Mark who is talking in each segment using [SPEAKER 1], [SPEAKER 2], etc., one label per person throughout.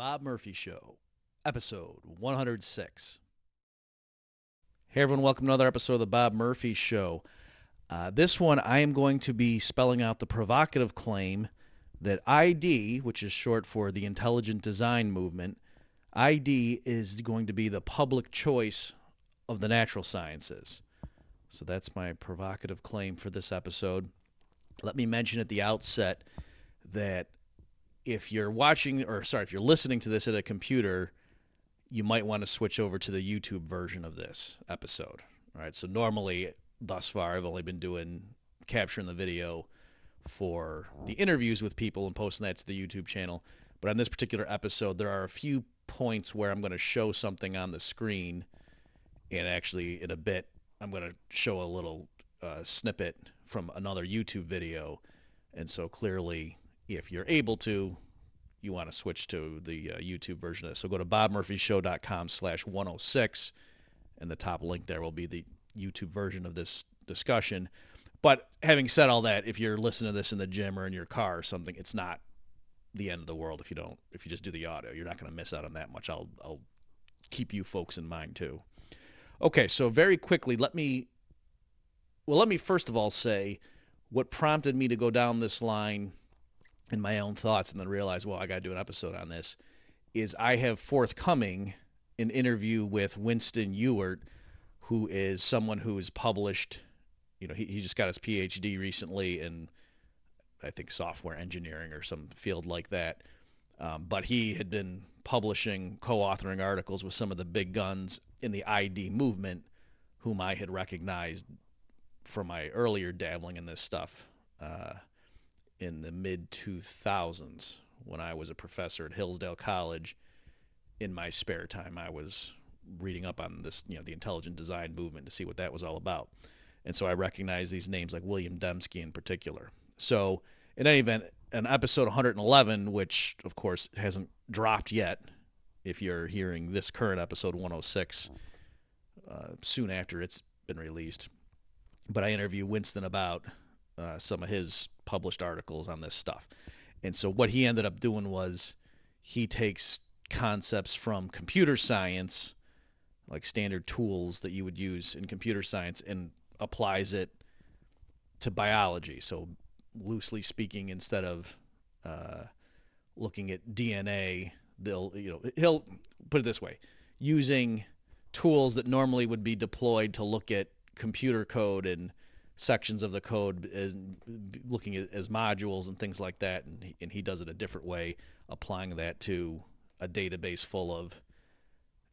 [SPEAKER 1] Bob Murphy Show, episode 106. Hey everyone, welcome to another episode of the Bob Murphy Show. This one, I am going to be spelling out the provocative claim that ID, which is short for the Intelligent Design Movement, ID is going to be the public choice of the natural sciences. So that's my provocative claim for this episode. Let me mention at the outset that if you're listening to this at a computer, you might want to switch over to the YouTube version of this episode. All right. So normally, thus far, I've only been capturing the video for the interviews with people and posting that to the YouTube channel. But on this particular episode, there are a few points where I'm going to show something on the screen. And actually, in a bit, I'm going to show a little snippet from another YouTube video. And so clearly, if you're able to, you want to switch to the YouTube version of this. So go to bobmurphyshow.com/106, and the top link there will be the YouTube version of this discussion. But having said all that, if you're listening to this in the gym or in your car or something, it's not the end of the world if you just do the audio. You're not going to miss out on that much. I'll keep you folks in mind too. Okay, so very quickly, let me first of all say what prompted me to go down this line in my own thoughts and then realize, well, I got to do an episode on this, is I have forthcoming an interview with Winston Ewart, who is someone who is published, he just got his PhD recently in, I think, software engineering or some field like that. But he had been publishing, co-authoring articles with some of the big guns in the ID movement, whom I had recognized from my earlier dabbling in this stuff in the mid-2000s when I was a professor at Hillsdale College. In my spare time, I was reading up on this, the intelligent design movement to see what that was all about. And so I recognized these names like William Dembski in particular. So in any event, an episode 111, which of course hasn't dropped yet, if you're hearing this current episode 106 soon after it's been released. But I interview Winston about some of his published articles on this stuff. And so what he ended up doing was he takes concepts from computer science, like standard tools that you would use in computer science, and applies it to biology. So loosely speaking, instead of looking at DNA, he'll put it this way, using tools that normally would be deployed to look at computer code and sections of the code, and looking at as modules and things like that, and he does it a different way, applying that to a database full of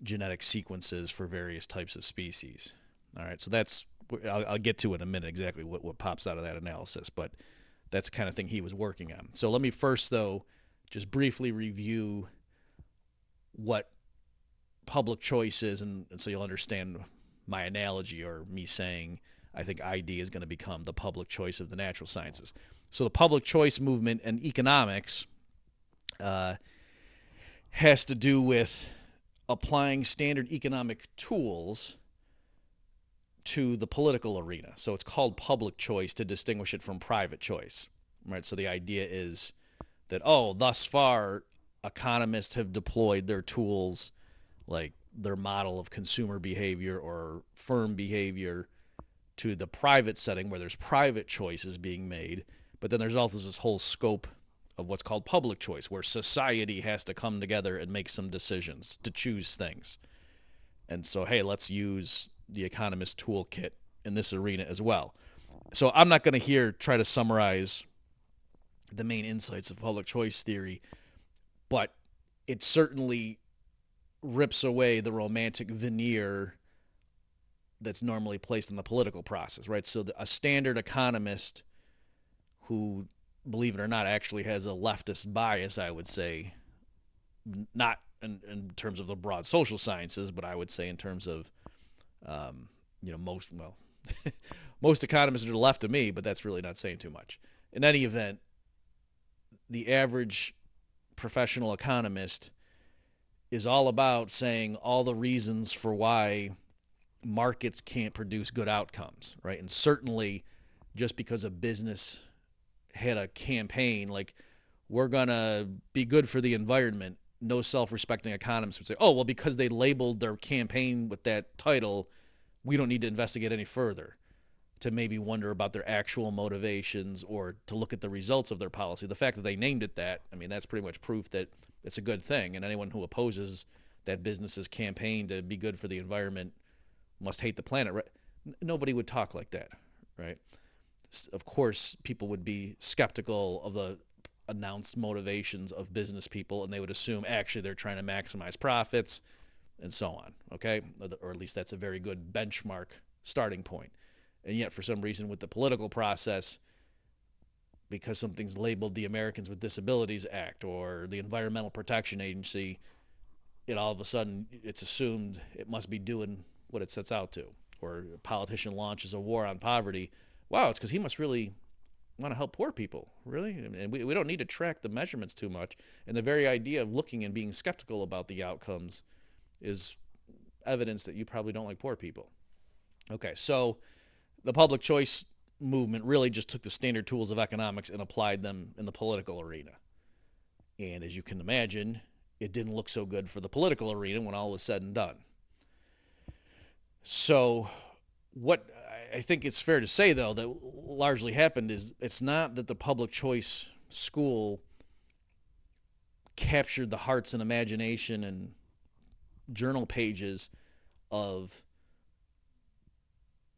[SPEAKER 1] genetic sequences for various types of species. All right, so I'll get to in a minute exactly what pops out of that analysis, but that's the kind of thing he was working on. So let me first, though, just briefly review what public choice is, and so you'll understand my analogy, or me saying I think ID is going to become the public choice of the natural sciences. So the public choice movement in economics has to do with applying standard economic tools to the political arena. So it's called public choice to distinguish it from private choice, right? So the idea is that, thus far, economists have deployed their tools, like their model of consumer behavior or firm behavior, to the private setting where there's private choices being made. But then there's also this whole scope of what's called public choice, where society has to come together and make some decisions to choose things. And so, hey, let's use the economist toolkit in this arena as well. So I'm not going to try to summarize the main insights of public choice theory, but it certainly rips away the romantic veneer that's normally placed in the political process, right? So a standard economist who, believe it or not, actually has a leftist bias, I would say, not in terms of the broad social sciences, but I would say in terms of, most economists are to the left of me, but that's really not saying too much. In any event, the average professional economist is all about saying all the reasons for why markets can't produce good outcomes, right? And certainly just because a business had a campaign like, we're going to be good for the environment, no self-respecting economist would say, oh, well, because they labeled their campaign with that title, we don't need to investigate any further to maybe wonder about their actual motivations or to look at the results of their policy. The fact that they named it that, I mean, that's pretty much proof that it's a good thing. And anyone who opposes that business's campaign to be good for the environment must hate the planet. Right? Nobody would talk like that, right? Of course, people would be skeptical of the announced motivations of business people, and they would assume actually they're trying to maximize profits and so on, okay? Or at least that's a very good benchmark starting point. And yet, for some reason, with the political process, because something's labeled the Americans with Disabilities Act or the Environmental Protection Agency, it all of a sudden, it's assumed it must be doing what it sets out to. Or a politician launches a war on poverty. Wow, it's because he must really want to help poor people, really? And we don't need to track the measurements too much. And the very idea of looking and being skeptical about the outcomes is evidence that you probably don't like poor people. Okay, so the public choice movement really just took the standard tools of economics and applied them in the political arena. And as you can imagine, it didn't look so good for the political arena when all was said and done. So what I think it's fair to say, though, that largely happened is it's not that the public choice school captured the hearts and imagination and journal pages of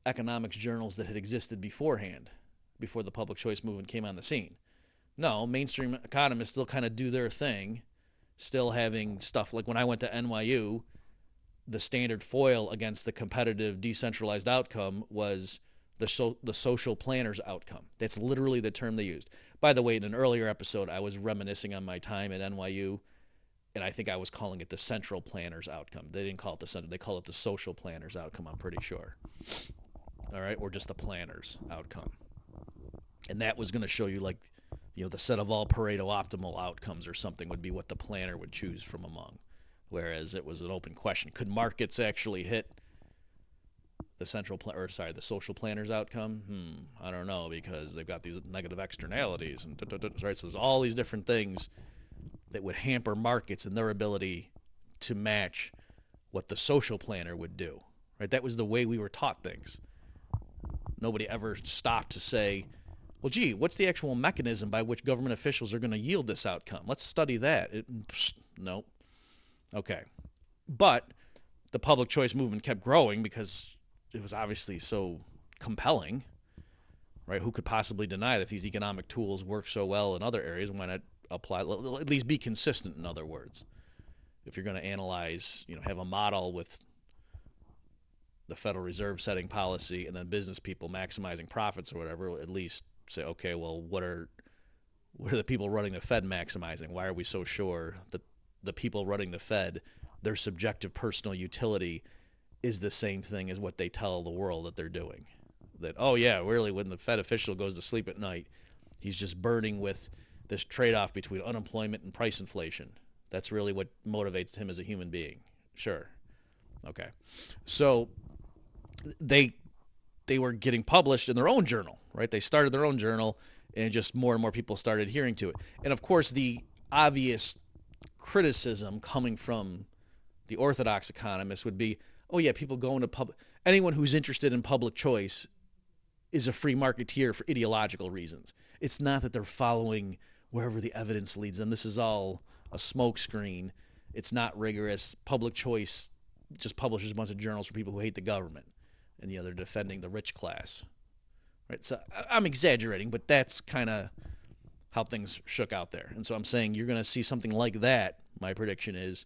[SPEAKER 1] economics journals that had existed beforehand, before the public choice movement came on the scene. No, mainstream economists still kind of do their thing, still having stuff like when I went to NYU, the standard foil against the competitive decentralized outcome was the social planner's outcome. That's literally the term they used. By the way, in an earlier episode, I was reminiscing on my time at NYU, and I think I was calling it the central planner's outcome. They didn't call it the center. They call it the social planner's outcome, I'm pretty sure. All right, or just the planner's outcome. And that was going to show you, like, you know, the set of all Pareto optimal outcomes or something would be what the planner would choose from among. Whereas it was an open question. Could markets actually hit the the social planner's outcome? I don't know, because they've got these negative externalities and right. So there's all these different things that would hamper markets and their ability to match what the social planner would do. Right? That was the way we were taught things. Nobody ever stopped to say, well, gee, what's the actual mechanism by which government officials are going to yield this outcome? Let's study that. No. Okay. But the public choice movement kept growing because it was obviously so compelling, right? Who could possibly deny that these economic tools work so well in other areas? Why not apply, at least be consistent, in other words? If you're going to analyze, have a model with the Federal Reserve setting policy and then business people maximizing profits or whatever, at least say, okay, well, what are the people running the Fed maximizing? Why are we so sure that the people running the Fed, their subjective personal utility is the same thing as what they tell the world that they're doing? That, oh yeah, really, when the Fed official goes to sleep at night, he's just burning with this trade-off between unemployment and price inflation. That's really what motivates him as a human being. Sure. Okay. So they were getting published in their own journal, right? They started their own journal, and just more and more people started adhering to it. And of course, the obvious criticism coming from the orthodox economists would be, oh yeah, people go into anyone who's interested in public choice is a free marketeer for ideological reasons. It's not that they're following wherever the evidence leads them. This is all a smokescreen. It's not rigorous. Public choice just publishes a bunch of journals for people who hate the government, and they're defending the rich class, right? So I'm exaggerating, but that's kind of how things shook out there. And so I'm saying you're going to see something like that, my prediction is,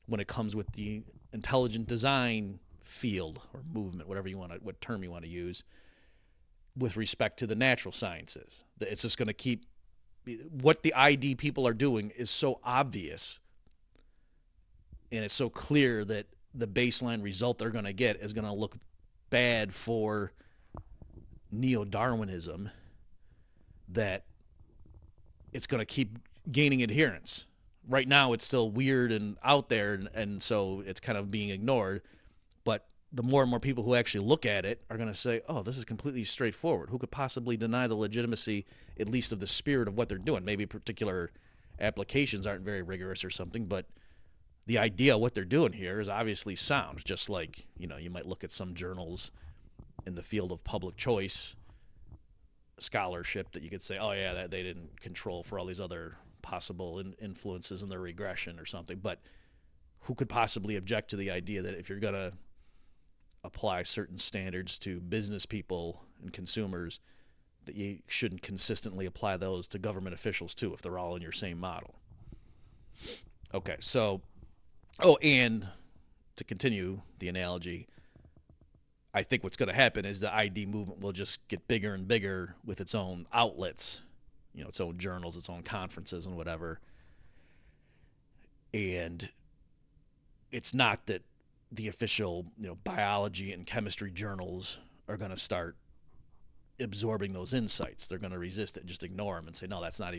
[SPEAKER 1] when it comes with the intelligent design field or movement, what term you want to use, with respect to the natural sciences. It's just going to keep, what the ID people are doing is so obvious, and it's so clear that the baseline result they're going to get is going to look bad for neo-Darwinism, that it's going to keep gaining adherence. Right now, it's still weird and out there, and so it's kind of being ignored. But the more and more people who actually look at it are going to say, oh, this is completely straightforward. Who could possibly deny the legitimacy, at least of the spirit of what they're doing? Maybe particular applications aren't very rigorous or something, but the idea of what they're doing here is obviously sound. Just like, you might look at some journals in the field of public choice scholarship that you could say, oh yeah, that they didn't control for all these other possible influences in their regression or something. But who could possibly object to the idea that if you're going to apply certain standards to business people and consumers, that you shouldn't consistently apply those to government officials too, if they're all in your same model? Okay, so, and to continue the analogy, I think what's going to happen is the ID movement will just get bigger and bigger with its own outlets, its own journals, its own conferences and whatever. And it's not that the official, biology and chemistry journals are going to start absorbing those insights. They're going to resist it, just ignore them and say, no, that's not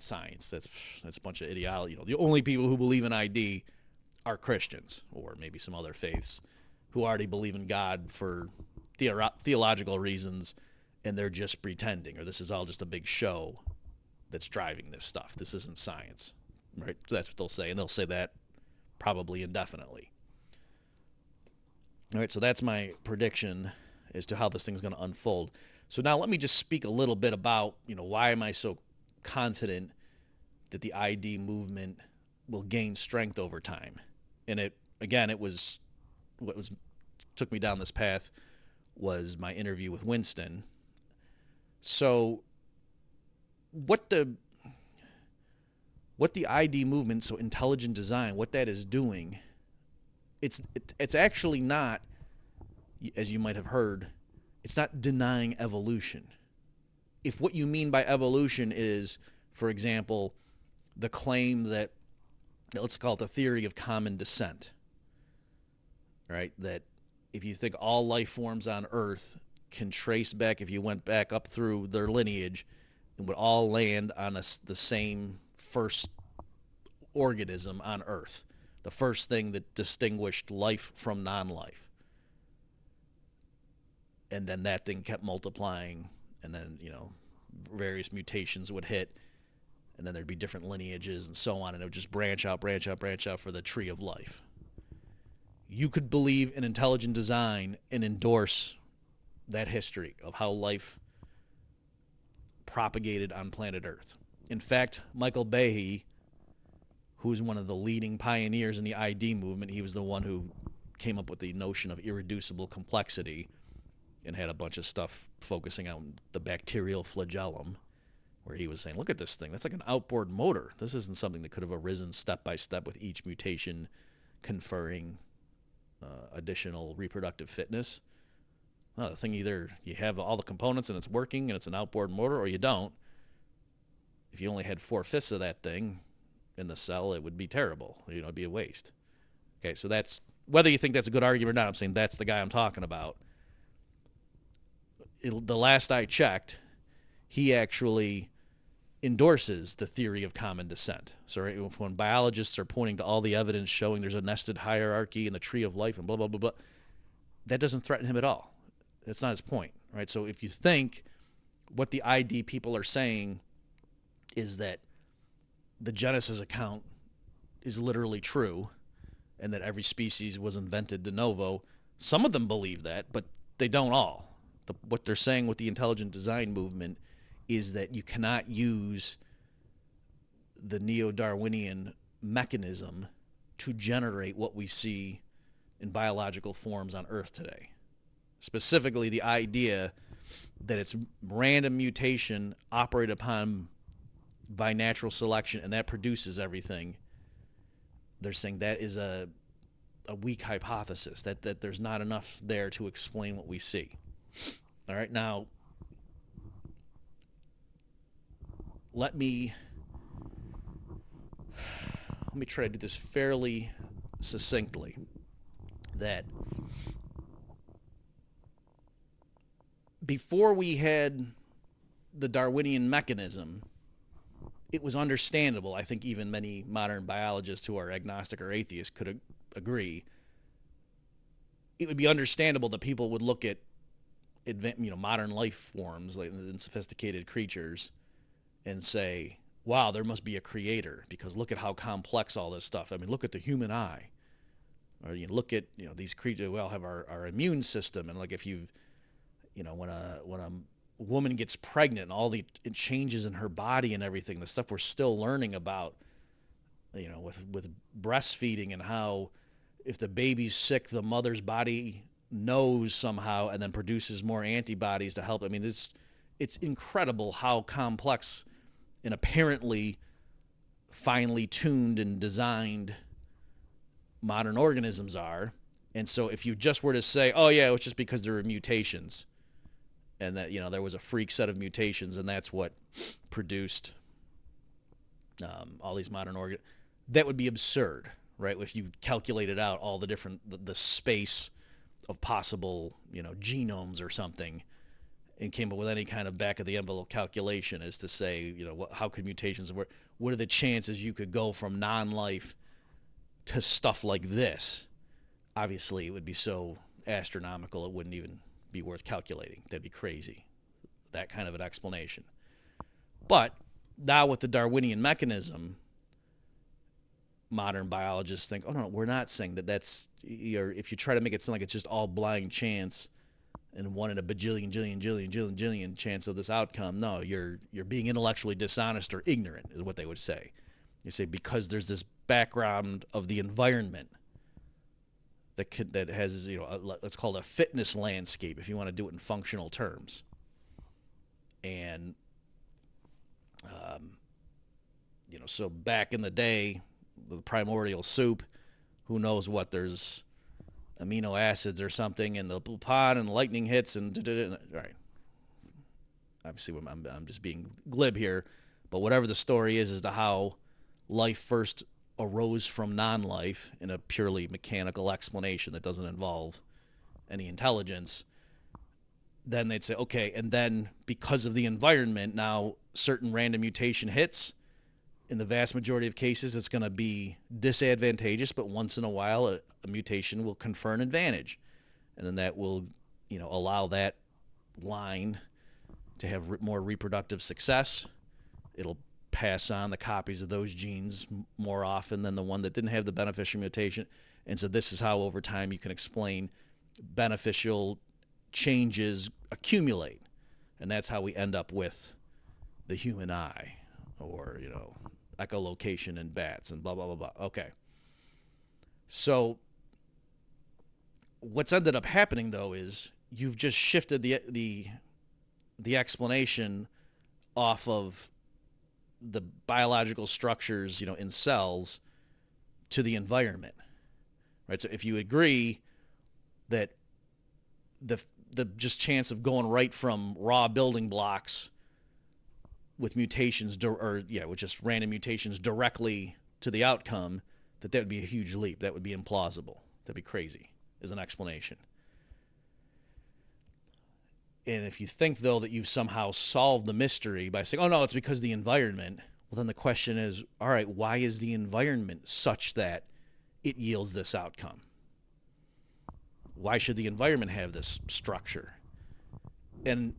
[SPEAKER 1] science. That's a bunch of ideology. The only people who believe in ID are Christians, or maybe some other faiths, who already believe in God for theological reasons, and they're just pretending, or this is all just a big show that's driving this stuff. This isn't science, right? So that's what they'll say, and they'll say that probably indefinitely. All right, so that's my prediction as to how this thing's going to unfold. So now let me just speak a little bit about, why am I so confident that the ID movement will gain strength over time? And it was what took me down this path was my interview with Winston. So what the ID movement, so intelligent design, what that is doing, it's actually not, as you might have heard, it's not denying evolution. If what you mean by evolution is, for example, the claim that, let's call it the theory of common descent, right? That if you think all life forms on Earth can trace back, if you went back up through their lineage, and would all land on the same first organism on Earth, the first thing that distinguished life from non-life. And then that thing kept multiplying, and then, various mutations would hit, and then there'd be different lineages and so on, and it would just branch out for the tree of life. You could believe in intelligent design and endorse that history of how life propagated on planet Earth. In fact, Michael Behe, who's one of the leading pioneers in the ID movement, he was the one who came up with the notion of irreducible complexity and had a bunch of stuff focusing on the bacterial flagellum, where he was saying, look at this thing. That's like an outboard motor. This isn't something that could have arisen step by step with each mutation conferring additional reproductive fitness. No, the thing, either you have all the components and it's working and it's an outboard motor, or you don't. If you only had 4/5 of that thing in the cell, it would be terrible. It'd be a waste. Okay, so that's, whether you think that's a good argument or not, I'm saying that's the guy I'm talking about. The last I checked, he actually endorses the theory of common descent. So right, when biologists are pointing to all the evidence showing there's a nested hierarchy in the tree of life and blah, blah, blah, blah, that doesn't threaten him at all. That's not his point, right? So if you think what the ID people are saying is that the Genesis account is literally true and that every species was invented de novo, some of them believe that, but they don't all. What they're saying with the intelligent design movement is that you cannot use the neo-Darwinian mechanism to generate what we see in biological forms on Earth today. Specifically, the idea that it's random mutation operated upon by natural selection and that produces everything. They're saying that is a weak hypothesis, that there's not enough there to explain what we see. All right, now let me try to do this fairly succinctly. That before we had the Darwinian mechanism, it was understandable, I think even many modern biologists who are agnostic or atheist could agree, it would be understandable that people would look at modern life forms, like in sophisticated creatures, and say, wow, there must be a creator because look at how complex all this stuff. I mean, look at the human eye. Or you look at, these creatures, we all have our immune system. And like if you, when a woman gets pregnant and all the changes in her body and everything, the stuff we're still learning about, with breastfeeding and how if the baby's sick, the mother's body knows somehow and then produces more antibodies to help. I mean, it's incredible how complex and apparently finely tuned and designed modern organisms are. And so if you just were to say, oh yeah, it was just because there were mutations and that, there was a freak set of mutations and that's what produced all these modern organisms, that would be absurd, right? If you calculated out all the different, the space of possible, genomes or something and came up with any kind of back of the envelope calculation as to say, how could mutations work? What are the chances you could go from non-life to stuff like this? Obviously, it would be so astronomical it wouldn't even be worth calculating. That'd be crazy, that kind of an explanation. But now with the Darwinian mechanism, modern biologists think, oh no, we're not saying that's, if you try to make it sound like it's just all blind chance and one in a bajillion, jillion chance of this outcome, no, you're being intellectually dishonest or ignorant is what they would say. You say because there's this background of the environment that has, let's call it a fitness landscape if you want to do it in functional terms. And, so back in the day, the primordial soup, who knows what, there's amino acids or something in the pot and lightning hits and all right. Obviously, I'm just being glib here, but whatever the story is to how life first arose from non-life in a purely mechanical explanation that doesn't involve any intelligence, then they'd say, okay, and then because of the environment, now certain random mutation hits. In the vast majority of cases, it's going to be disadvantageous, but once in a while, a mutation will confer an advantage. And then that will, allow that line to have more reproductive success. It'll pass on the copies of those genes more often than the one that didn't have the beneficial mutation. And so this is how over time you can explain beneficial changes accumulate. And that's how we end up with the human eye or, echolocation in bats and blah, blah, blah, blah. Okay. So what's ended up happening, though, is you've just shifted the explanation off of the biological structures, in cells to the environment, right? So if you agree that the just chance of going right from raw building blocks with mutations with just random mutations directly to the outcome, that would be a huge leap. That would be implausible. That'd be crazy as an explanation. And if you think, though, that you've somehow solved the mystery by saying, oh, no, it's because of the environment, well, then the question is, all right, why is the environment such that it yields this outcome? Why should the environment have this structure? And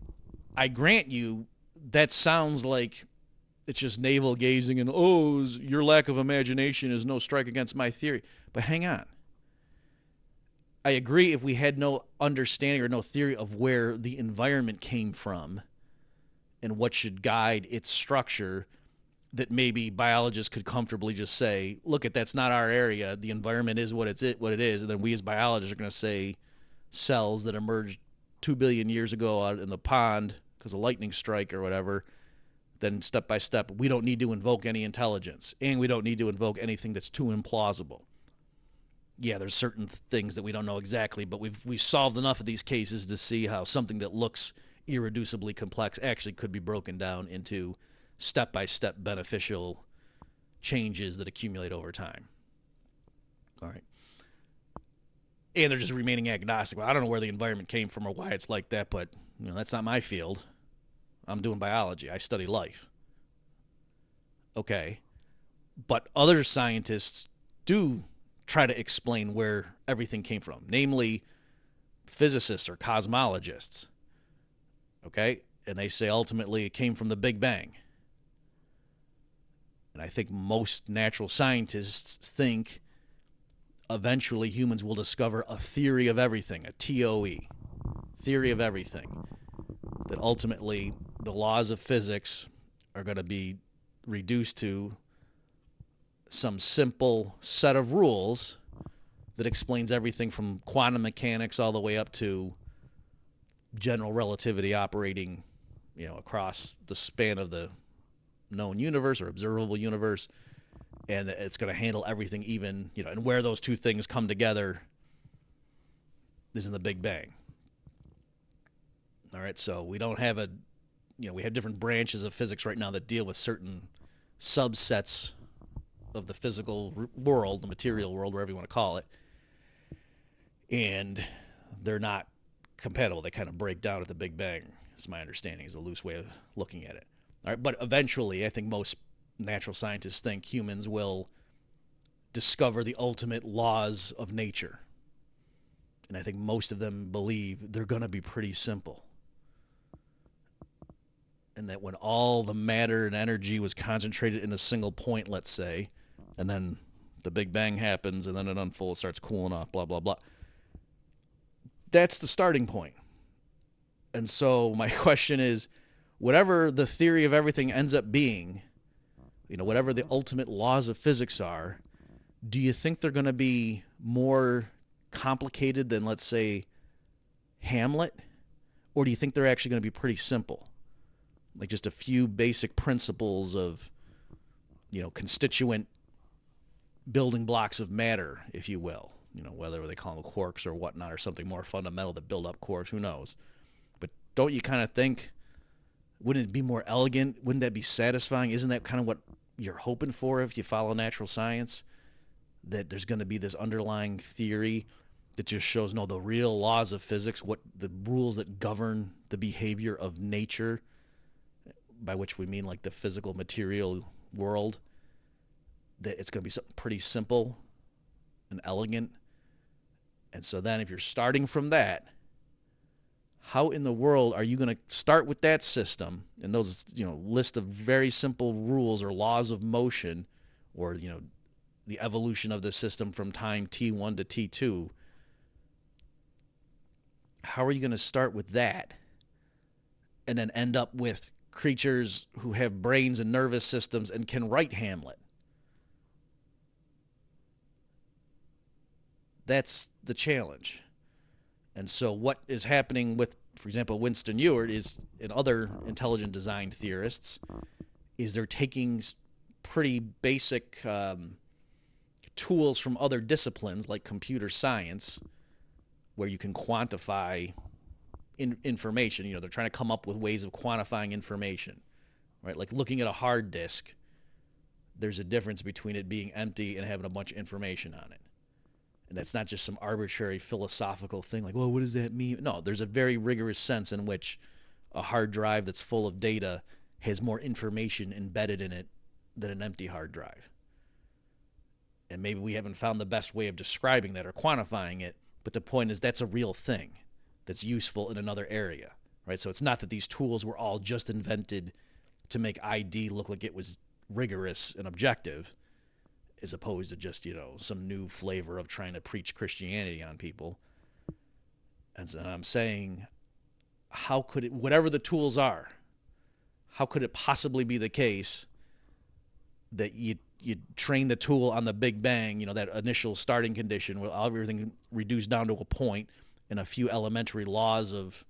[SPEAKER 1] I grant you, that sounds like it's just navel gazing and, oh, your lack of imagination is no strike against my theory. But hang on. I agree if we had no understanding or no theory of where the environment came from and what should guide its structure, that maybe biologists could comfortably just say, look, that's not our area. The environment is what it is. And then we as biologists are going to say cells that emerged 2 billion years ago out in the pond because of lightning strike or whatever, then step by step, we don't need to invoke any intelligence, and we don't need to invoke anything that's too implausible. Yeah, there's certain things that we don't know exactly, but we've solved enough of these cases to see how something that looks irreducibly complex actually could be broken down into step-by-step beneficial changes that accumulate over time. All right. And they're just remaining agnostic. Well, I don't know where the environment came from or why it's like that, but that's not my field. I'm doing biology. I study life. Okay. But other scientists do try to explain where everything came from, namely physicists or cosmologists. Okay? And they say ultimately it came from the Big Bang. And I think most natural scientists think eventually humans will discover a theory of everything, a TOE, theory of everything, that ultimately the laws of physics are going to be reduced to some simple set of rules that explains everything from quantum mechanics all the way up to general relativity operating, across the span of the known universe or observable universe, and it's going to handle everything even, and where those two things come together is in the Big Bang. All right, so we don't have we have different branches of physics right now that deal with certain subsets of the physical world, the material world, whatever you want to call it, and they're not compatible. They kind of break down at the Big Bang, is my understanding, is a loose way of looking at it. All right, but eventually, I think most natural scientists think humans will discover the ultimate laws of nature. And I think most of them believe they're going to be pretty simple. And that when all the matter and energy was concentrated in a single point, let's say, and then the Big Bang happens, and then it unfolds, starts cooling off, blah, blah, blah. That's the starting point. And so my question is, whatever the theory of everything ends up being, whatever the ultimate laws of physics are, do you think they're going to be more complicated than, let's say, Hamlet? Or do you think they're actually going to be pretty simple? Like just a few basic principles of, constituent building blocks of matter, if you will. Whether they call them quarks or whatnot, or something more fundamental that build up quarks, who knows? But don't you kind of think, wouldn't it be more elegant? Wouldn't that be satisfying? Isn't that kind of what you're hoping for if you follow natural science? That there's going to be this underlying theory that just shows, no, the real laws of physics, what the rules that govern the behavior of nature, by which we mean like the physical material world, that it's going to be something pretty simple and elegant. And so then if you're starting from that, how in the world are you going to start with that system and those, list of very simple rules or laws of motion, or, the evolution of the system from time T1 to T2? How are you going to start with that and then end up with creatures who have brains and nervous systems and can write Hamlet? That's the challenge. And so what is happening with, for example, Winston Ewart is, and other intelligent design theorists, is they're taking pretty basic tools from other disciplines like computer science, where you can quantify information. They're trying to come up with ways of quantifying information, right? Like looking at a hard disk, there's a difference between it being empty and having a bunch of information on it. And that's not just some arbitrary philosophical thing like, well, what does that mean? No, there's a very rigorous sense in which a hard drive that's full of data has more information embedded in it than an empty hard drive. And maybe we haven't found the best way of describing that or quantifying it, but the point is that's a real thing that's useful in another area, right? So it's not that these tools were all just invented to make ID look like it was rigorous and objective, as opposed to just, some new flavor of trying to preach Christianity on people. And so I'm saying, how could it, whatever the tools are, how could it possibly be the case that you train the tool on the Big Bang, that initial starting condition where everything reduced down to a point and a few elementary laws of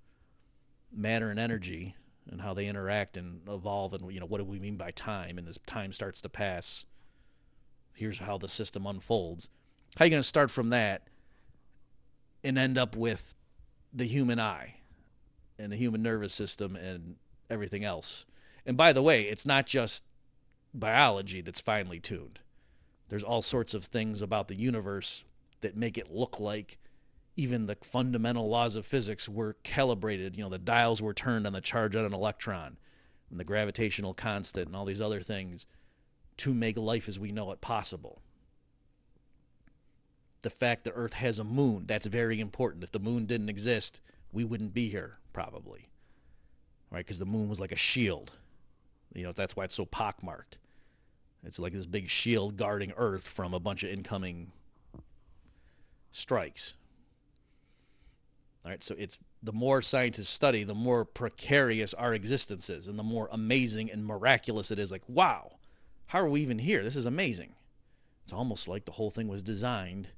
[SPEAKER 1] matter and energy and how they interact and evolve, and what do we mean by time, and as time starts to pass, here's how the system unfolds. How are you going to start from that and end up with the human eye and the human nervous system and everything else? And by the way, it's not just biology that's finely tuned. There's all sorts of things about the universe that make it look like even the fundamental laws of physics were calibrated. The dials were turned on the charge on an electron and the gravitational constant and all these other things to make life as we know it possible. The fact that Earth has a moon, that's very important. If the moon didn't exist, we wouldn't be here, probably. Right? Because the moon was like a shield. That's why it's so pockmarked. It's like this big shield guarding Earth from a bunch of incoming strikes. All right, so it's the more scientists study, the more precarious our existence is, and the more amazing and miraculous it is. Like, wow, how are we even here? This is amazing. It's almost like the whole thing was designed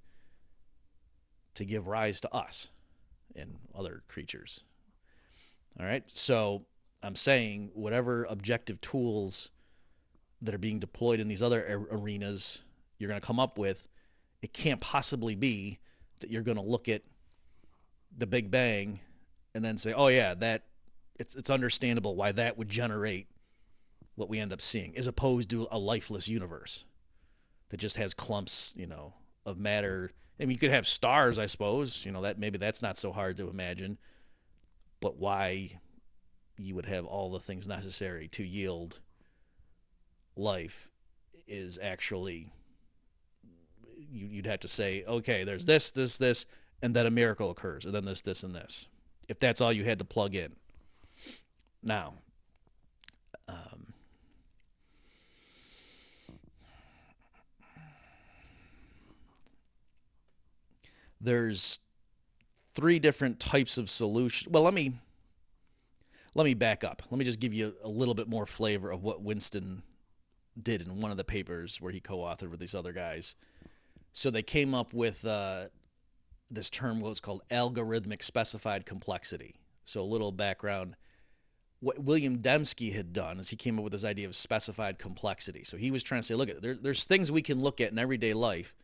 [SPEAKER 1] to give rise to us and other creatures. All right, so I'm saying whatever objective tools that are being deployed in these other arenas you're going to come up with, it can't possibly be that you're going to look at the Big Bang and then say, oh yeah, that it's understandable why that would generate what we end up seeing, as opposed to a lifeless universe that just has clumps, of matter. I mean, you could have stars, I suppose, that maybe that's not so hard to imagine, but why you would have all the things necessary to yield life is actually, you'd have to say, okay, there's this, and then a miracle occurs, and then this, and this. If that's all you had to plug in. Now, there's 3 different types of solutions. Well, let me back up. Let me just give you a little bit more flavor of what Winston did in one of the papers where he co-authored with these other guys. So they came up with this term, what's called algorithmic specified complexity. So a little background. What William Dembski had done is he came up with this idea of specified complexity. So he was trying to say, look, there's things we can look at in everyday life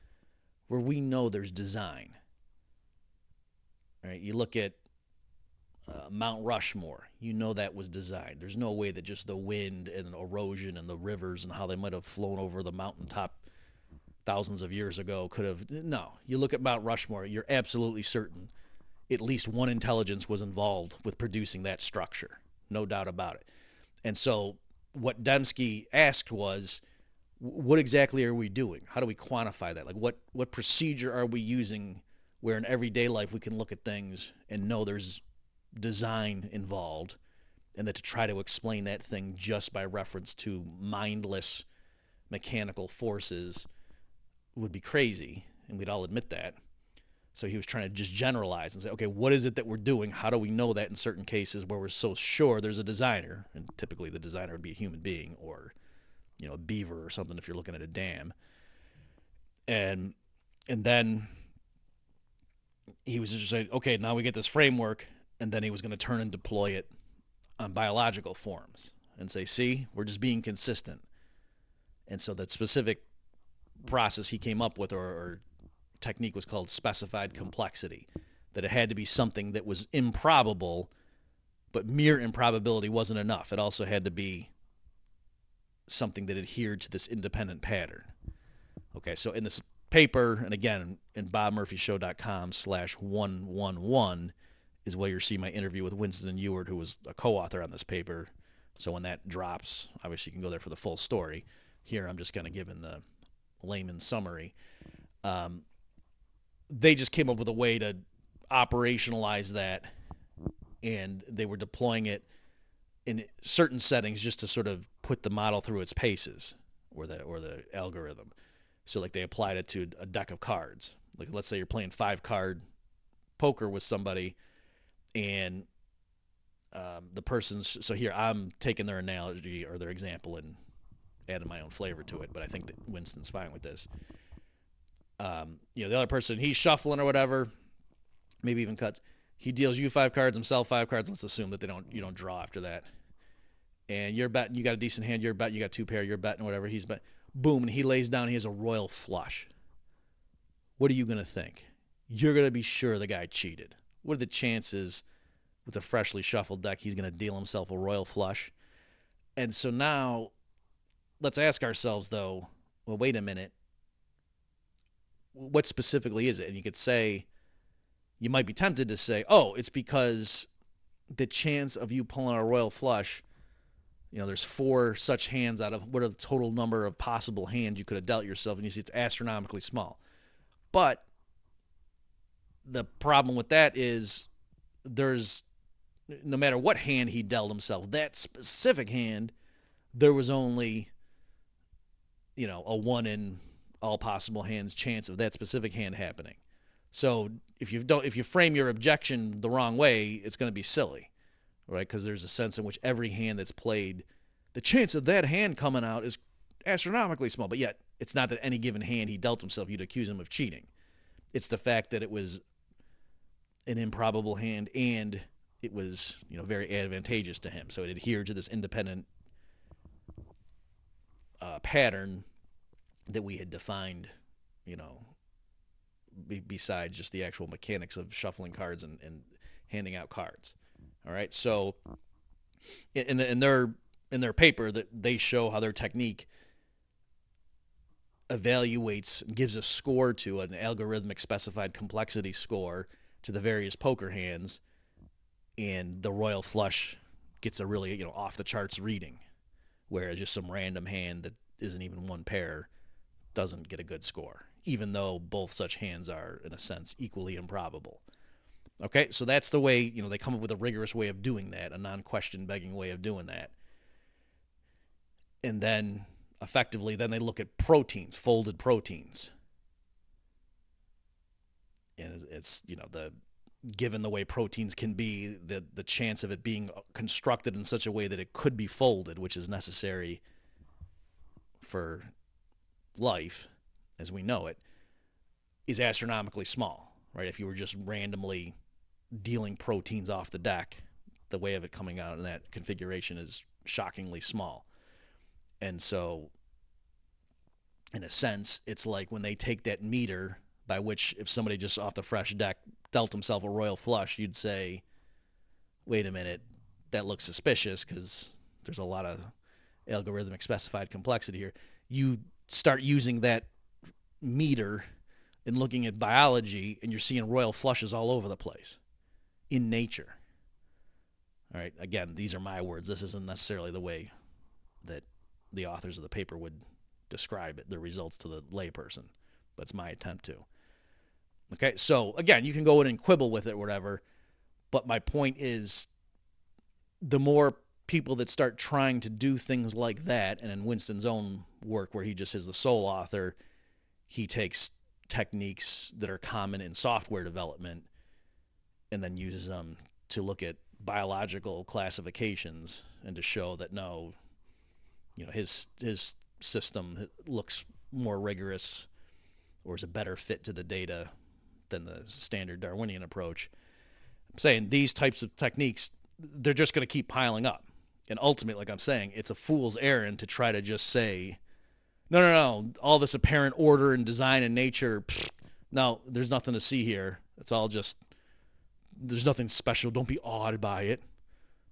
[SPEAKER 1] where we know there's design. Right? You look at Mount Rushmore, that was designed. There's no way that just the wind and erosion and the rivers and how they might have flown over the mountaintop thousands of years ago could have. No, you look at Mount Rushmore, you're absolutely certain at least one intelligence was involved with producing that structure. No doubt about it. And so what Dembski asked was, what exactly are we doing? How do we quantify that? Like what procedure are we using where in everyday life we can look at things and know there's design involved, and that to try to explain that thing just by reference to mindless mechanical forces would be crazy, and we'd all admit that. So he was trying to just generalize and say, okay, what is it that we're doing? How do we know that in certain cases where we're so sure there's a designer? And typically the designer would be a human being, or a beaver or something if you're looking at a dam. And then he was just saying, okay, now we get this framework, and then he was going to turn and deploy it on biological forms and say, see, we're just being consistent. And so that specific process he came up with, or technique, was called specified complexity, that it had to be something that was improbable, but mere improbability wasn't enough. It also had to be something that adhered to this independent pattern. Okay, so in this paper, and again, in bobmurphyshow.com/111 is where you see my interview with Winston and Ewart, who was a co-author on this paper. So when that drops, obviously you can go there for the full story. Here I'm just kind of giving the layman summary. They just came up with a way to operationalize that, and they were deploying it in certain settings just to sort of put the model through its paces, or the algorithm. So like they applied it to a deck of cards. Like let's say you're playing 5-card poker with somebody, and the person's, so here I'm taking their analogy or their example and adding my own flavor to it, but I think that Winston's fine with this. The other person, he's shuffling or whatever, maybe even cuts. He deals you 5 cards, himself 5 cards. Let's assume that you don't draw after that. And you're betting, you got a decent hand, you're betting, you got 2 pair, you're betting whatever, he's betting. Boom, and he lays down, he has a royal flush. What are you going to think? You're going to be sure the guy cheated. What are the chances with a freshly shuffled deck he's going to deal himself a royal flush? And so now, let's ask ourselves, though, well, wait a minute. What specifically is it? And you could say, you might be tempted to say, oh, it's because the chance of you pulling a royal flush, there's 4 such hands out of what are the total number of possible hands you could have dealt yourself, and you see it's astronomically small. But the problem with that is there's, no matter what hand he dealt himself, that specific hand, there was only a 1 in all possible hands chance of that specific hand happening. So if you frame your objection the wrong way, it's going to be silly, right? Because there's a sense in which every hand that's played, the chance of that hand coming out is astronomically small. But yet, it's not that any given hand he dealt himself, you'd accuse him of cheating. It's the fact that it was an improbable hand and it was, very advantageous to him. So it adhered to this independent pattern that we had defined, besides just the actual mechanics of shuffling cards and handing out cards. All right. So in their paper, that they show how their technique evaluates and gives a score to an algorithmic specified complexity score to the various poker hands, and the royal flush gets a really off the charts reading, whereas just some random hand that isn't even one pair doesn't get a good score, even though both such hands are, in a sense, equally improbable. Okay, so that's the way, they come up with a rigorous way of doing that, a non-question begging way of doing that. And then, effectively, then they look at proteins, folded proteins. And it's, given the way proteins can be, the chance of it being constructed in such a way that it could be folded, which is necessary for life as we know it, is astronomically small, right? If you were just randomly dealing proteins off the deck, the way of it coming out in that configuration is shockingly small. And so, in a sense, it's like when they take that meter by which, if somebody just off the fresh deck dealt himself a royal flush, you'd say, wait a minute, that looks suspicious because there's a lot of algorithmic specified complexity here. You start using that meter and looking at biology, and you're seeing royal flushes all over the place in nature. All right, again, these are my words. This isn't necessarily the way that the authors of the paper would describe it, the results to the layperson, but it's my attempt to. Okay, so again, you can go in and quibble with it or whatever, but my point is, the more people that start trying to do things like that, and in Winston's own work where he just is the sole author, he takes techniques that are common in software development and then uses them to look at biological classifications and to show that no, his system looks more rigorous or is a better fit to the data than the standard Darwinian approach. I'm saying these types of techniques, they're just going to keep piling up. And ultimately, like I'm saying, it's a fool's errand to try to just say, no, all this apparent order and design in nature, no, there's nothing to see here. It's all just, there's nothing special. Don't be awed by it.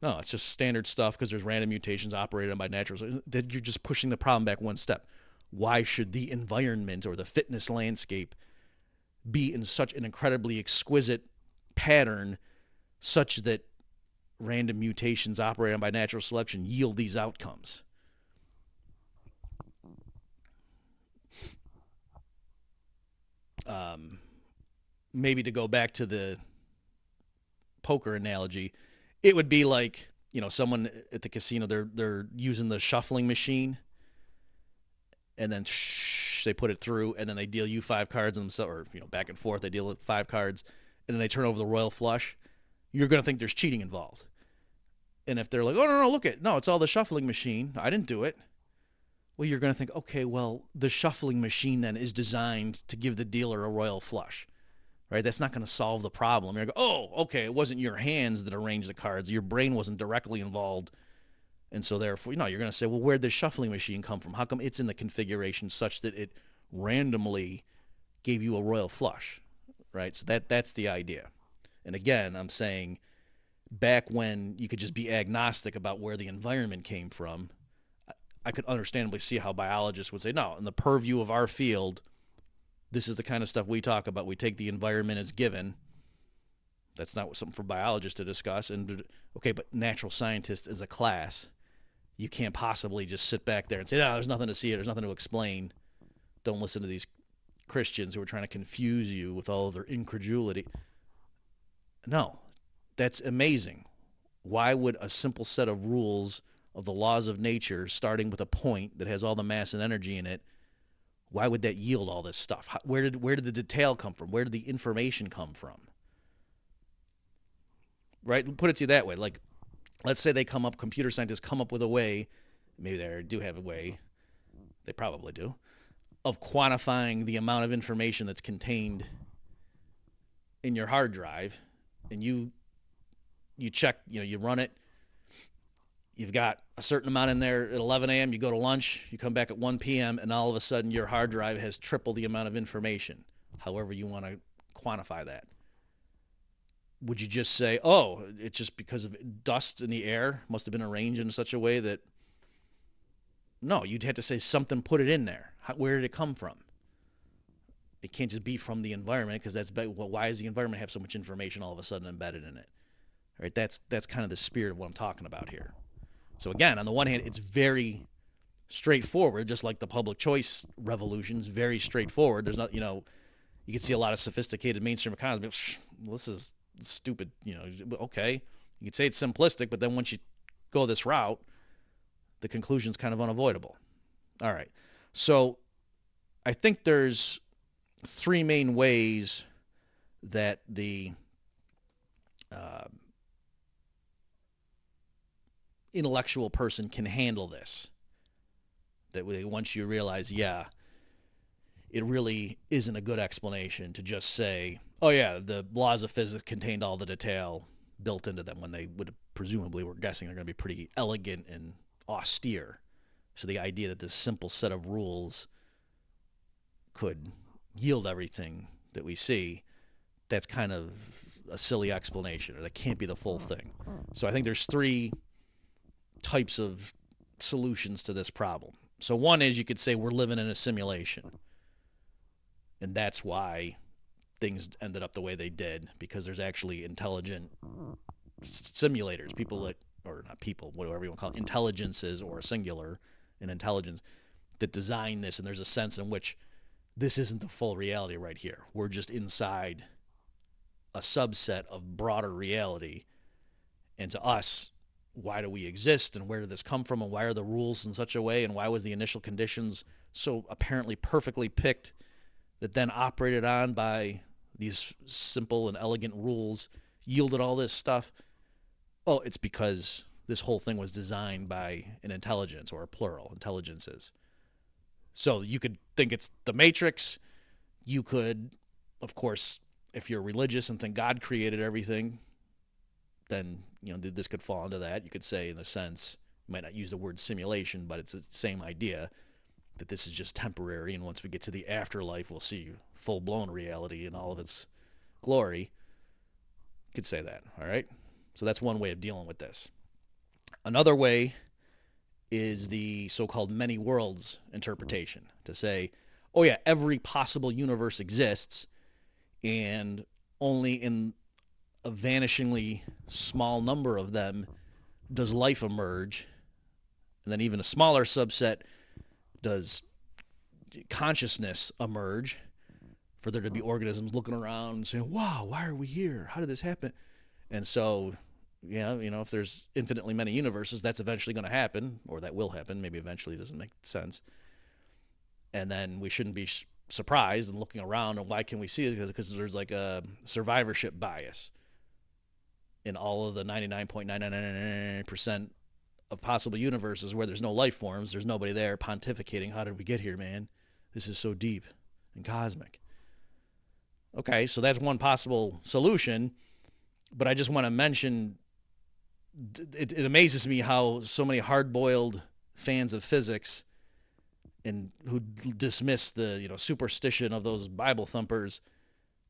[SPEAKER 1] No, it's just standard stuff because there's random mutations operated on by natural. That you're just pushing the problem back one step. Why should the environment or the fitness landscape be in such an incredibly exquisite pattern such that random mutations operated on by natural selection yield these outcomes? Maybe to go back to the poker analogy, it would be like, someone at the casino, they're using the shuffling machine, and then they put it through, and then they deal you 5 cards themselves, or back and forth, they deal 5 cards, and then they turn over the royal flush. You're going to think there's cheating involved. And if they're like, oh, no, look no, it's all the shuffling machine, I didn't do it. Well, you're going to think, okay, well, the shuffling machine then is designed to give the dealer a royal flush, right? That's not going to solve the problem. You're going to go, oh, okay, it wasn't your hands that arranged the cards. Your brain wasn't directly involved. And so therefore, you're going to say, well, where'd this shuffling machine come from? How come it's in the configuration such that it randomly gave you a royal flush, right? So that's the idea. And again, I'm saying back when you could just be agnostic about where the environment came from, I could understandably see how biologists would say, no, in the purview of our field, this is the kind of stuff we talk about. We take the environment as given. That's not something for biologists to discuss. And okay, but natural scientists as a class, you can't possibly just sit back there and say, no, there's nothing to see here. There's nothing to explain. Don't listen to these Christians who are trying to confuse you with all of their incredulity. No, that's amazing. Why would a simple set of rules of the laws of nature, starting with a point that has all the mass and energy in it, Why would that yield all this stuff? Where did the detail come from? Where did the information come from? Right? Put it to you that way. Like, let's say computer scientists come up with a way, maybe they do have a way, they probably do, of quantifying the amount of information that's contained in your hard drive, and you check, you run it, you've got a certain amount in there at 11 a.m., you go to lunch, you come back at 1 p.m., and all of a sudden your hard drive has triple the amount of information, however you want to quantify that. Would you just say, oh, it's just because of dust in the air, must have been arranged in such a way that... No, you'd have to say something put it in there. Where did it come from? It can't just be from the environment, because why does the environment have so much information all of a sudden embedded in it? All right, that's kind of the spirit of what I'm talking about here. So again, on the one hand, it's very straightforward, just like the public choice revolutions, very straightforward. There's not, you can see a lot of sophisticated mainstream economists. Well, this is stupid, okay. You could say it's simplistic, but then once you go this route, the conclusion's kind of unavoidable. All right. So I think there's three main ways that the intellectual person can handle this. That once you realize, yeah, it really isn't a good explanation to just say, oh yeah, the laws of physics contained all the detail built into them, when they would presumably, we're guessing, are going to be pretty elegant and austere. So the idea that this simple set of rules could yield everything that we see, that's kind of a silly explanation, or that can't be the full thing. So I think there's three types of solutions to this problem. So one is, you could say we're living in a simulation, and that's why things ended up the way they did, because there's actually intelligent simulators, people that, or not people, whatever you want to call it, intelligences, or a singular, an intelligence, that design this, and there's a sense in which this isn't the full reality right here. We're just inside a subset of broader reality, and to us, why do we exist, and where did this come from, and why are the rules in such a way, and why was the initial conditions so apparently perfectly picked that then operated on by these simple and elegant rules yielded all this stuff? Oh, it's because this whole thing was designed by an intelligence, or a plural, intelligences. So you could think it's the Matrix. You could, of course, if you're religious and think God created everything, then this could fall into that. You could say, in a sense, you might not use the word simulation, but it's the same idea, that this is just temporary, and once we get to the afterlife, we'll see full-blown reality in all of its glory. You could say that, all right? So that's one way of dealing with this. Another way is the so-called many worlds interpretation, to say, oh yeah, every possible universe exists, and only in a vanishingly small number of them does life emerge, and then even a smaller subset does consciousness emerge, for there to be organisms looking around and saying, wow, why are we here? How did this happen? And so, if there's infinitely many universes, that's eventually going to happen, or that will happen. Maybe eventually doesn't make sense. And then we shouldn't be surprised and looking around, and why can we see it? Because there's like a survivorship bias in all of the 99.999% of possible universes where there's no life forms. There's nobody there pontificating, how did we get here, man? This is so deep and cosmic. Okay, so that's one possible solution, but I just want to mention, it amazes me how so many hard-boiled fans of physics, and who dismiss the superstition of those Bible thumpers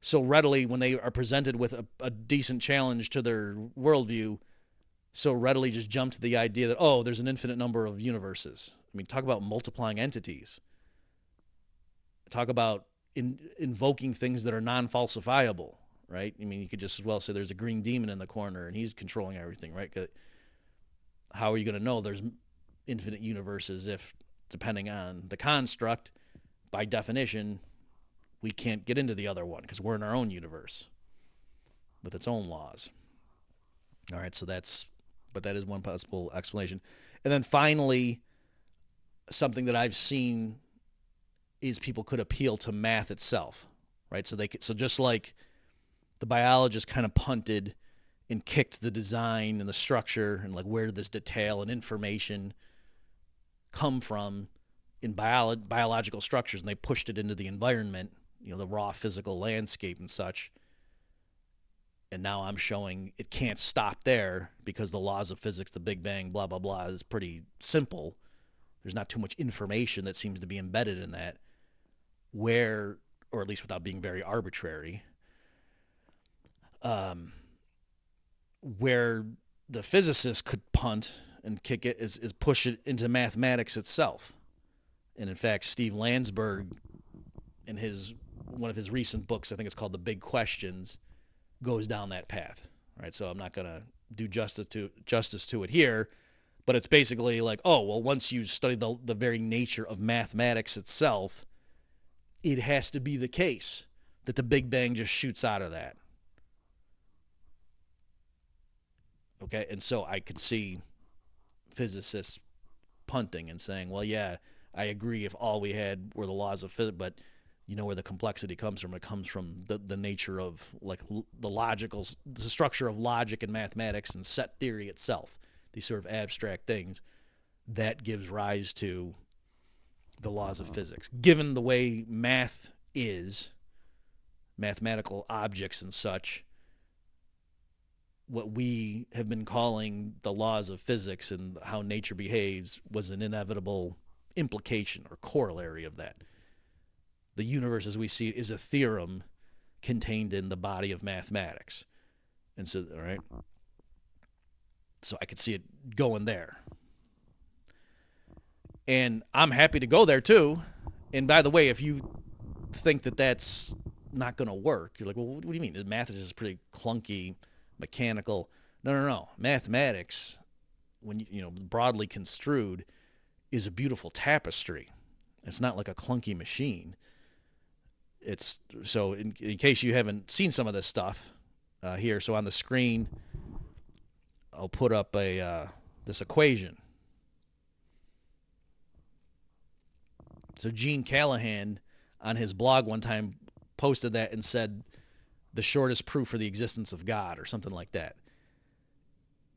[SPEAKER 1] so readily, when they are presented with a decent challenge to their worldview, so readily just jump to the idea that, oh, there's an infinite number of universes. I mean, talk about multiplying entities. Talk about invoking things that are non-falsifiable, right? I mean, you could just as well say there's a green demon in the corner and he's controlling everything, right? How are you going to know there's infinite universes if, depending on the construct, by definition, we can't get into the other one because we're in our own universe with its own laws. All right, so that is one possible explanation. And then finally, something that I've seen is people could appeal to math itself, right? So just like the biologist kind of punted and kicked the design and the structure and like where this detail and information come from in biological structures, and they pushed it into the environment, the raw physical landscape and such. And now I'm showing it can't stop there because the laws of physics, the Big Bang, blah, blah, blah, is pretty simple. There's not too much information that seems to be embedded in that, where, or at least without being very arbitrary, where the physicist could punt and kick it is push it into mathematics itself. And in fact, Steve Landsberg, in one of his recent books, I think it's called The Big Questions, goes down that path, right? So I'm not going to do justice to it here, but it's basically like, oh, well, once you study the very nature of mathematics itself, it has to be the case that the Big Bang just shoots out of that. Okay, and so I could see physicists punting and saying, well, yeah, I agree if all we had were the laws of physics, but you know where the complexity comes from. It comes from the nature of like the structure of logic and mathematics and set theory itself, these sort of abstract things that gives rise to the laws of physics. Given the way math is, mathematical objects and such, what we have been calling the laws of physics and how nature behaves was an inevitable implication or corollary of that. The universe as we see it is a theorem contained in the body of mathematics. And so, all right. So I could see it going there. And I'm happy to go there too. And by the way, if you think that that's not going to work, you're like, well, what do you mean? Math is just pretty clunky, mechanical. No. Mathematics, when broadly construed, is a beautiful tapestry. It's not like a clunky machine. It's so in case you haven't seen some of this stuff here. So on the screen, I'll put up this equation. So Gene Callahan on his blog one time posted that and said the shortest proof for the existence of God or something like that.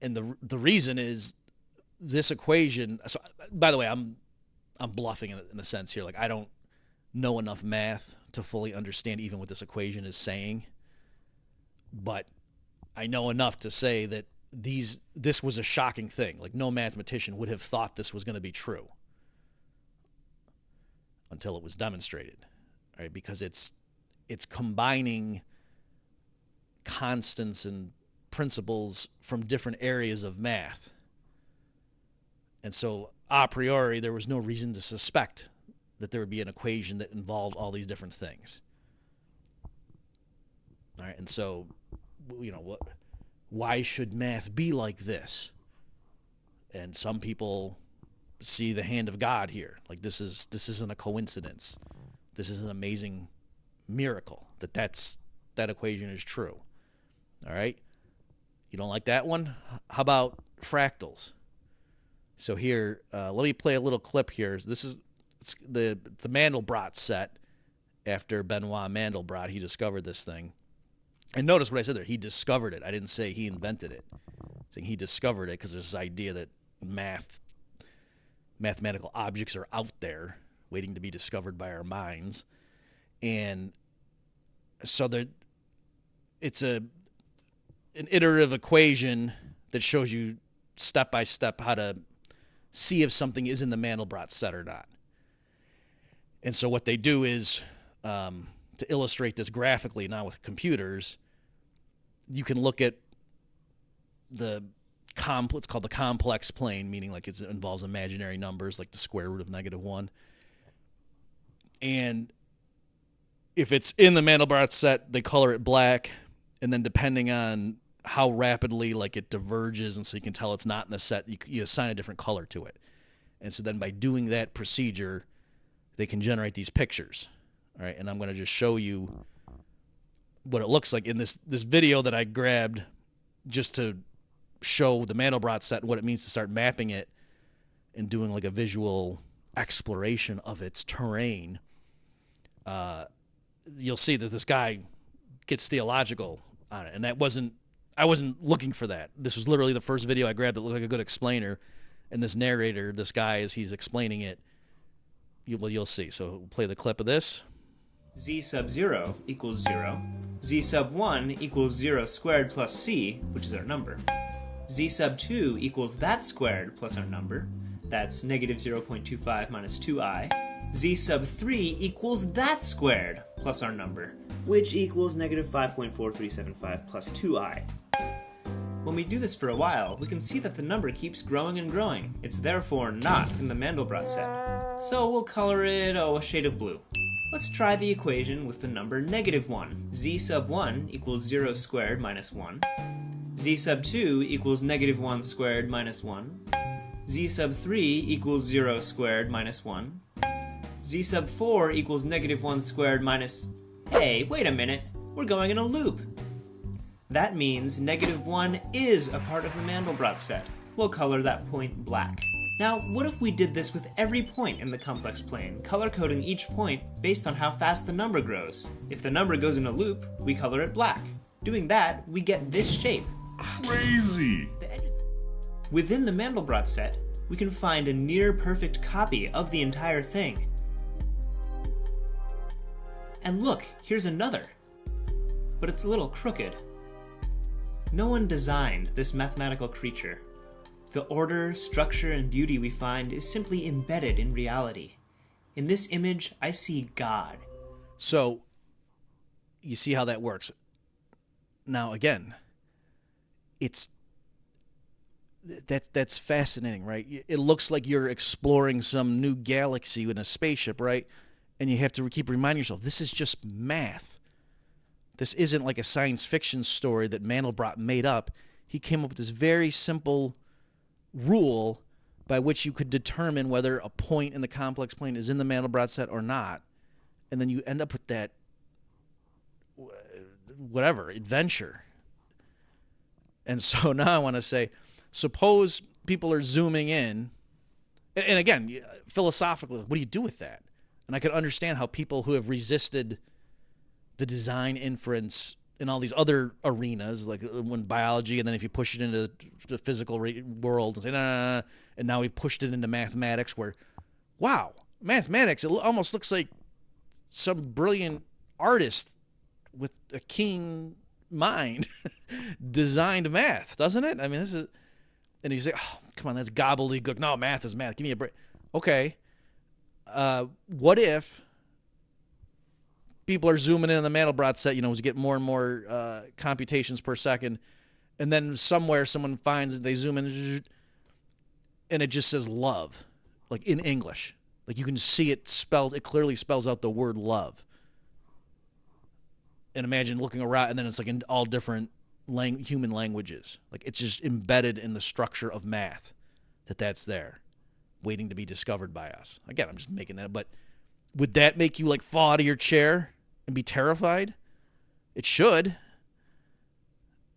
[SPEAKER 1] And the reason is this equation. So by the way, I'm bluffing in a sense here. Like I don't know enough math to fully understand even what this equation is saying, but I know enough to say that this was a shocking thing. Like no mathematician would have thought this was going to be true until it was demonstrated, right? Because it's combining constants and principles from different areas of math. And so a priori, there was no reason to suspect that there would be an equation that involved all these different things. All right, and so, why should math be like this? And some people see the hand of God here. Like this isn't a coincidence. This is an amazing miracle that equation is true. All right, you don't like that one? How about fractals? So here, let me play a little clip here. This is the Mandelbrot set after Benoit Mandelbrot. He discovered this thing. And notice what I said there. He discovered it. I didn't say he invented it. I'm saying he discovered it because there's this idea that mathematical objects are out there waiting to be discovered by our minds. And so it's an iterative equation that shows you step by step how to see if something is in the Mandelbrot set or not. And so what they do is, to illustrate this graphically, not with computers, you can look at it's called the complex plane, meaning like it involves imaginary numbers, like the square root of -1. And if it's in the Mandelbrot set, they color it black, and then depending on how rapidly like it diverges, and so you can tell it's not in the set, you assign a different color to it. And so then by doing that procedure, they can generate these pictures. All right, and I'm going to just show you what it looks like in this video that I grabbed just to show the Mandelbrot set and what it means to start mapping it and doing like a visual exploration of its terrain. you'll see that this guy gets theological on it. And I wasn't looking for that. This was literally the first video I grabbed that looked like a good explainer. And this narrator, this guy, as he's explaining it, you'll see. So we'll play the clip of this.
[SPEAKER 2] Z sub 0 equals 0. Z sub 1 equals 0 squared plus c, which is our number. Z sub 2 equals that squared plus our number. That's negative 0.25 minus 2i. Z sub 3 equals that squared plus our number, which equals negative 5.4375 plus 2i. When we do this for a while, we can see that the number keeps growing and growing. It's therefore not in the Mandelbrot set. So we'll color it, a shade of blue. Let's try the equation with the number negative 1. Z sub 1 equals 0 squared minus 1. Z sub 2 equals negative 1 squared minus 1. Z sub 3 equals 0 squared minus 1. Z sub 4 equals negative 1 squared minus... Hey, wait a minute, we're going in a loop. That means negative 1 is a part of the Mandelbrot set. We'll color that point black. Now, what if we did this with every point in the complex plane, color-coding each point based on how fast the number grows? If the number goes in a loop, we color it black. Doing that, we get this shape.
[SPEAKER 3] Crazy!
[SPEAKER 2] Within the Mandelbrot set, we can find a near-perfect copy of the entire thing. And look, here's another. But it's a little crooked. No one designed this mathematical creature. The order, structure, and beauty we find is simply embedded in reality. In this image, I see God.
[SPEAKER 1] So, you see how that works. Now, again, that's fascinating, right? It looks like you're exploring some new galaxy in a spaceship, right? And you have to keep reminding yourself, this is just math. This isn't like a science fiction story that Mandelbrot made up. He came up with this very simple rule by which you could determine whether a point in the complex plane is in the Mandelbrot set or not. And then you end up with that, whatever, adventure. And so now I want to say, suppose people are zooming in. And again, philosophically, what do you do with that? And I can understand how people who have resisted the design inference in all these other arenas, like when biology, and then if you push it into the physical world and say, nah, and now we've pushed it into mathematics where, wow, mathematics, it almost looks like some brilliant artist with a keen mind designed math, doesn't it? I mean, this is, and you say, oh, come on, that's gobbledygook. No, math is math. Give me a break. Okay. What if people are zooming in on the Mandelbrot set, as you get more and more computations per second, and then somewhere someone finds it, they zoom in, and it just says love, like in English. Like you can see it clearly spells out the word love. And imagine looking around, and then it's like in all different human languages. Like it's just embedded in the structure of math that's there, waiting to be discovered by us. Again, I'm just making that up, but would that make you like fall out of your chair and be terrified? It should.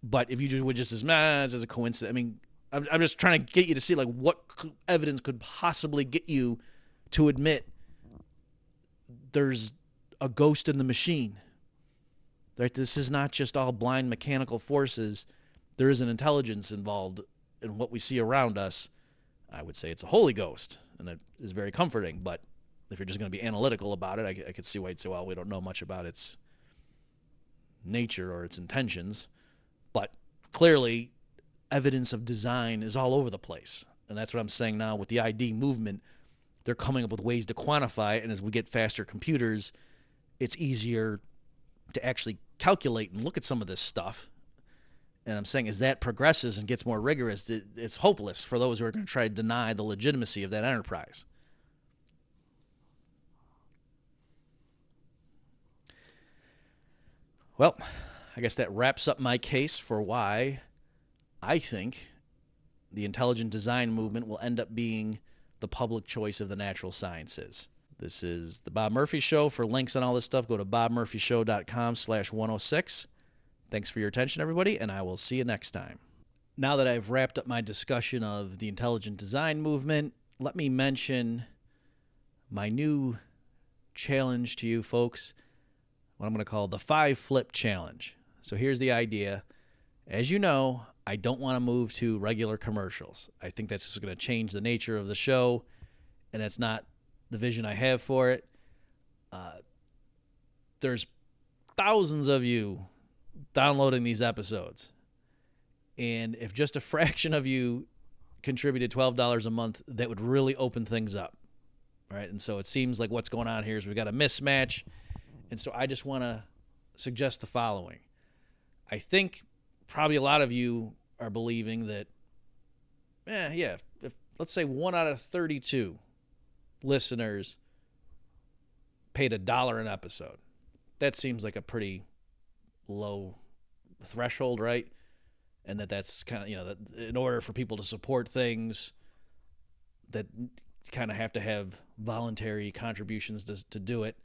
[SPEAKER 1] But if you would just as a coincidence, I mean, I'm just trying to get you to see like what evidence could possibly get you to admit there's a ghost in the machine. Right? This is not just all blind mechanical forces. There is an intelligence involved in what we see around us. I would say it's a Holy Ghost, and that is very comforting. But if you're just going to be analytical about it, I could see why you'd say, well, we don't know much about its nature or its intentions. But clearly, evidence of design is all over the place. And that's what I'm saying now with the ID movement. They're coming up with ways to quantify it, and as we get faster computers, it's easier to actually calculate and look at some of this stuff. And I'm saying as that progresses and gets more rigorous, it's hopeless for those who are going to try to deny the legitimacy of that enterprise. Well, I guess that wraps up my case for why I think the intelligent design movement will end up being the public choice of the natural sciences. This is the Bob Murphy Show. For links on all this stuff, go to bobmurphyshow.com/106. Thanks for your attention, everybody, and I will see you next time. Now that I've wrapped up my discussion of the intelligent design movement, let me mention my new challenge to you folks, what I'm going to call the 5 flip challenge. So here's the idea. As you know, I don't want to move to regular commercials. I think that's just going to change the nature of the show, and that's not the vision I have for it. There's thousands of you downloading these episodes, and if just a fraction of you contributed $12 a month, that would really open things up, right? And so it seems like what's going on here is we've got a mismatch, and so I just want to suggest the following. I think probably a lot of you are believing that, if let's say 1 out of 32 listeners paid $1 an episode, that seems like a pretty low threshold, right? And that's kind of, that in order for people to support things, that kind of have to have voluntary contributions to do it,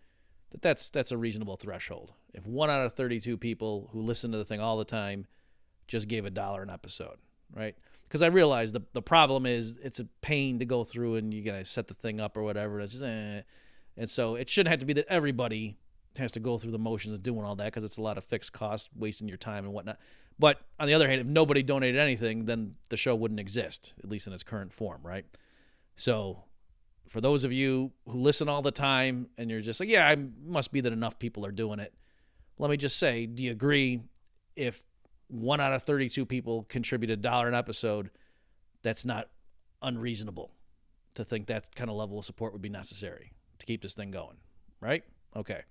[SPEAKER 1] that's a reasonable threshold. If 1 out of 32 people who listen to the thing all the time just gave $1 an episode, right? Because I realize the problem is it's a pain to go through and you gotta set the thing up or whatever. It's just, And so it shouldn't have to be that everybody has to go through the motions of doing all that, because it's a lot of fixed costs, wasting your time and whatnot. But on the other hand, if nobody donated anything, then the show wouldn't exist, at least in its current form, right? So for those of you who listen all the time and you're just like, yeah, it must be that enough people are doing it. Let me just say, do you agree if 1 out of 32 people contributed $1 an episode, that's not unreasonable to think that kind of level of support would be necessary to keep this thing going, right? Okay.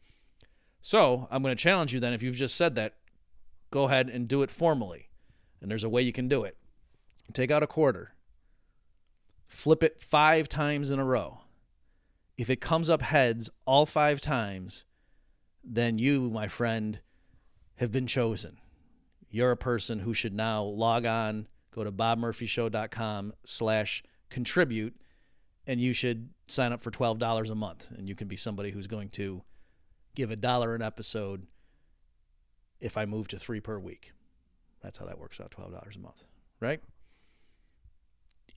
[SPEAKER 1] So I'm going to challenge you then, if you've just said that, go ahead and do it formally. And there's a way you can do it. Take out a quarter. Flip it 5 times in a row. If it comes up heads all 5 times, then you, my friend, have been chosen. You're a person who should now log on, go to bobmurphyshow.com/contribute, and you should sign up for $12 a month. And you can be somebody who's going to give $1 an episode if I move to 3 per week. That's how that works out, $12 a month, right?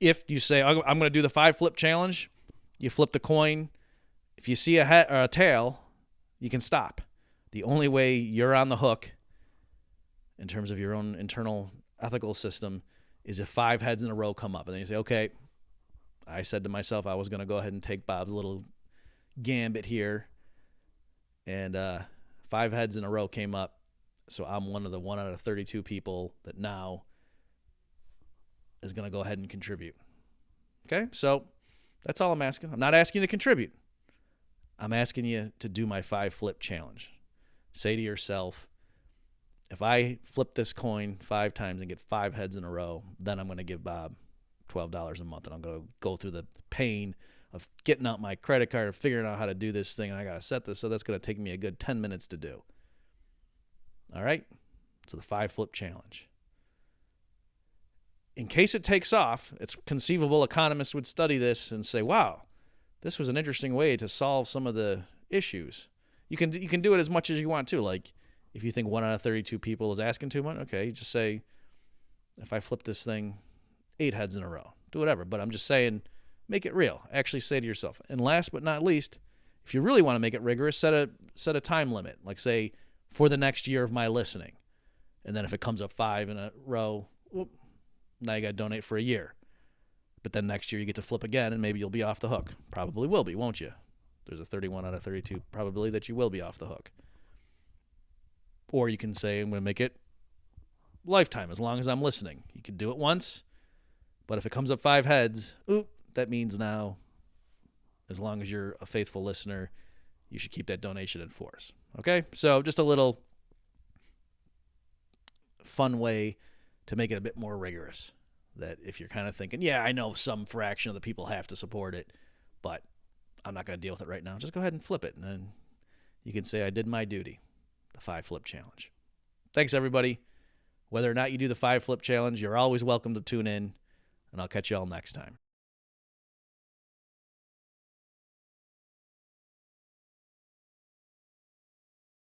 [SPEAKER 1] If you say, I'm going to do the 5 flip challenge, you flip the coin. If you see a head or a tail, you can stop. The only way you're on the hook in terms of your own internal ethical system is if 5 heads in a row come up. And then you say, okay, I said to myself I was going to go ahead and take Bob's little gambit here. And 5 heads in a row came up. So I'm one of the 1 out of 32 people that now is going to go ahead and contribute. Okay? So that's all I'm asking. I'm not asking you to contribute. I'm asking you to do my 5 flip challenge. Say to yourself, if I flip this coin 5 times and get 5 heads in a row, then I'm going to give Bob $12 a month, and I'm going to go through the pain of getting out my credit card and figuring out how to do this thing, and I got to set this, so that's going to take me a good 10 minutes to do. All right? So the 5 flip challenge. In case it takes off, it's conceivable economists would study this and say, wow, this was an interesting way to solve some of the issues. You can do it as much as you want to. Like, if you think 1 out of 32 people is asking too much, okay, just say, if I flip this thing 8 heads in a row, do whatever. But I'm just saying, make it real. Actually say to yourself. And last but not least, if you really want to make it rigorous, set a time limit. Like, say, for the next year of my listening. And then if it comes up 5 in a row, whoop, now you got to donate for a year. But then next year you get to flip again, and maybe you'll be off the hook. Probably will be, won't you? There's a 31 out of 32 probability that you will be off the hook. Or you can say, I'm going to make it lifetime, as long as I'm listening. You can do it once, but if it comes up 5 heads, that means now, as long as you're a faithful listener, you should keep that donation in force. Okay? So just a little fun way to make it a bit more rigorous. That if you're kind of thinking, yeah, I know some fraction of the people have to support it, but I'm not going to deal with it right now, just go ahead and flip it. And then you can say, I did my duty. The 5 flip challenge. Thanks, everybody. Whether or not you do the 5 flip challenge, you're always welcome to tune in, and I'll catch you all next time.